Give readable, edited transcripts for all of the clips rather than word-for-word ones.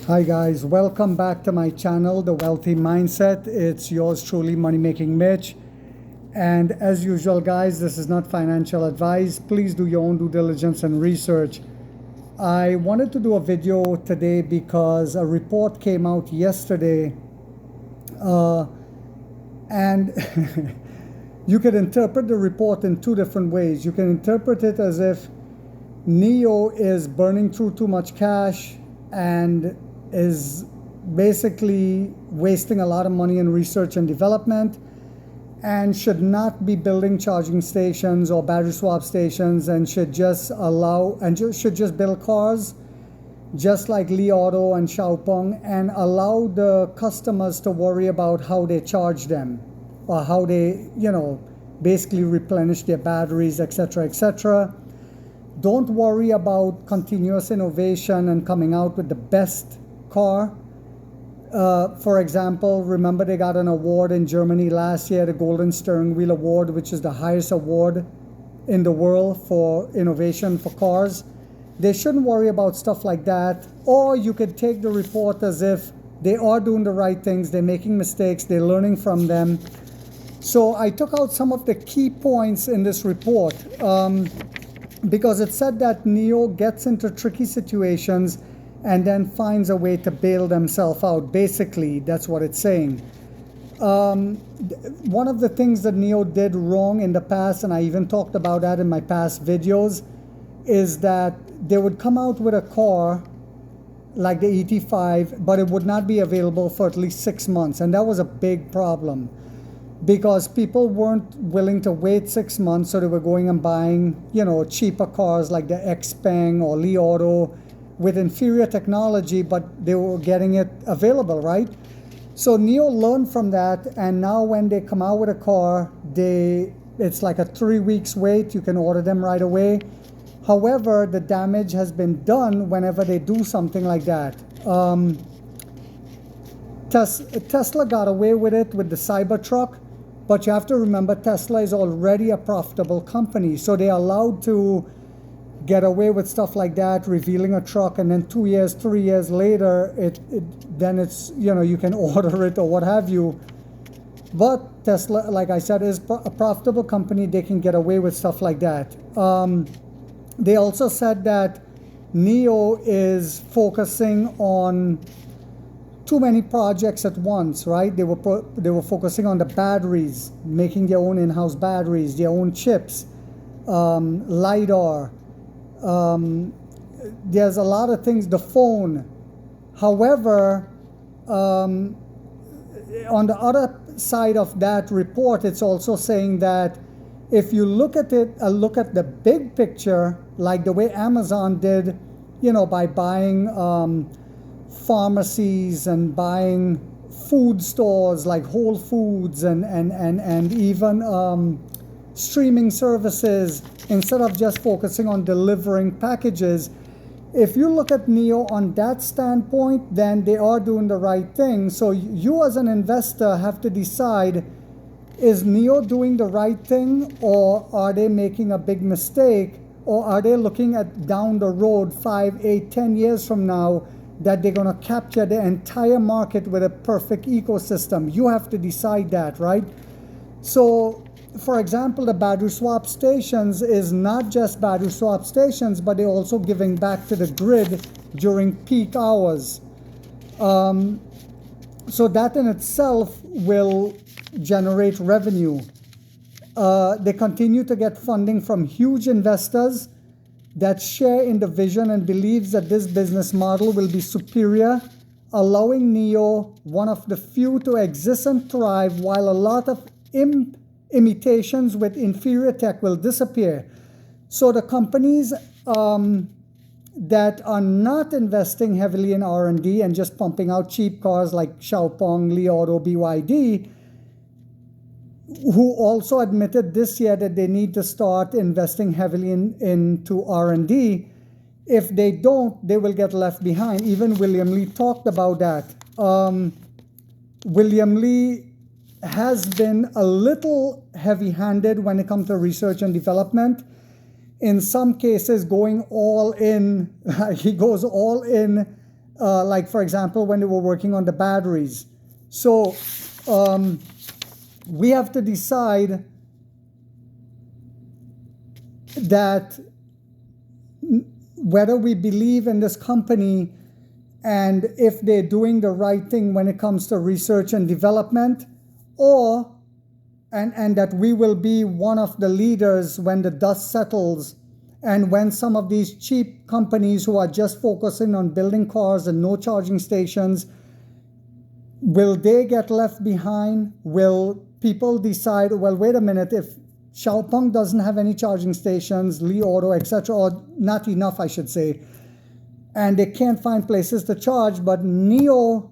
Hi guys, welcome back to my channel, The Wealthy Mindset. It's yours truly, Money Making Mitch. And as usual guys, this is not financial advice. Please do your own due diligence and research. I wanted to do a video today because a report came out yesterday and you could interpret the report in two different ways. You can interpret it as if Nio is burning through too much cash and is basically wasting a lot of money in research and development and should not be building charging stations or battery swap stations and should just build cars just like Li Auto and Xiaopeng and allow the customers to worry about how they charge them or how they, basically replenish their batteries, etc., etc. Don't worry about continuous innovation and coming out with the best car. For example, remember they got an award in Germany last year, the Golden Steering Wheel Award, which is the highest award in the world for innovation for cars. They shouldn't worry about stuff like that. Or you could take the report as if they are doing the right things, they're making mistakes, they're learning from them. So I took out some of the key points in this report because it said that Nio gets into tricky situations and then finds a way to bail themselves out. Basically, that's what it's saying. One of the things that Nio did wrong in the past, and I even talked about that in my past videos, is that they would come out with a car like the ET5, but it would not be available for at least 6 months. And that was a big problem because people weren't willing to wait 6 months, so they were going and buying, cheaper cars like the Xpeng or Li Auto with inferior technology, but they were getting it available, right? So Nio learned from that, and now when they come out with a car, it's like a 3 weeks wait. You can order them right away. However, the damage has been done whenever they do something like that. Tesla got away with it with the Cybertruck, but you have to remember Tesla is already a profitable company, so they're allowed to get away with stuff like that, revealing a truck, and then 2 years, 3 years later, then it's, you can order it or what have you. But Tesla, like I said, is a profitable company. They can get away with stuff like that. They also said that Nio is focusing on too many projects at once, right? They were focusing on the batteries, making their own in-house batteries, their own chips, LiDAR. There's a lot of things, the phone. However, on the other side of that report, it's also saying that if you look at the big picture, like the way Amazon did, by buying pharmacies and buying food stores like Whole Foods and even streaming services, instead of just focusing on delivering packages. If you look at Nio on that standpoint, then they are doing the right thing. So you as an investor have to decide, is Nio doing the right thing, or are they making a big mistake, or are they looking at down the road 5, 8, 10 years from now that they're going to capture the entire market with a perfect ecosystem? You have to decide that, right? So for example, the battery swap stations is not just battery swap stations, but they're also giving back to the grid during peak hours. So that in itself will generate revenue. They continue to get funding from huge investors that share in the vision and believes that this business model will be superior, allowing Nio, one of the few, to exist and thrive while a lot of imitations with inferior tech will disappear. So the companies that are not investing heavily in R&D and just pumping out cheap cars like Xiaopeng, Li Auto, BYD, who also admitted this year that they need to start investing heavily into R&D. If they don't, they will get left behind. Even William Li talked about that. William Li has been a little heavy-handed when it comes to research and development. In some cases, going all in, he goes all in like for example, when they were working on the batteries. So we have to decide that whether we believe in this company and if they're doing the right thing when it comes to research and development, or and that we will be one of the leaders when the dust settles, and when some of these cheap companies who are just focusing on building cars and no charging stations, will they get left behind? Will people decide, well, wait a minute, if Xiaopeng doesn't have any charging stations, Li Auto, etc., or not enough, I should say, and they can't find places to charge, but Nio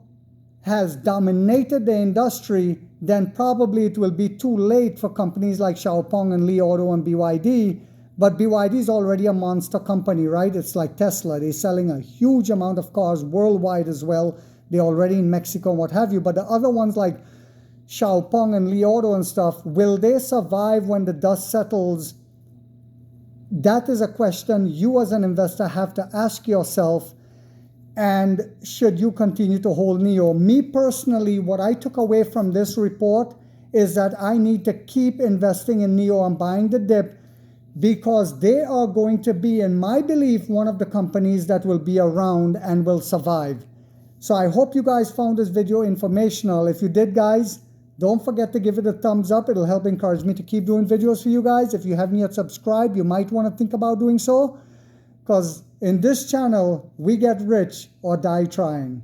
has dominated the industry, then probably it will be too late for companies like Xiaopeng and Li Auto and BYD. But BYD is already a monster company, right? It's like Tesla. They're selling a huge amount of cars worldwide as well. They're already in Mexico and what have you. But the other ones like Xiaopeng and Li Auto and stuff, will they survive when the dust settles? That is a question you as an investor have to ask yourself. And should you continue to hold Nio? Me personally, what I took away from this report is that I need to keep investing in Nio and buying the dip, because they are going to be, in my belief, one of the companies that will be around and will survive. So I hope you guys found this video informational. If you did, guys, don't forget to give it a thumbs up. It'll help encourage me to keep doing videos for you guys. If you haven't yet subscribed, you might want to think about doing so, because in this channel, we get rich or die trying.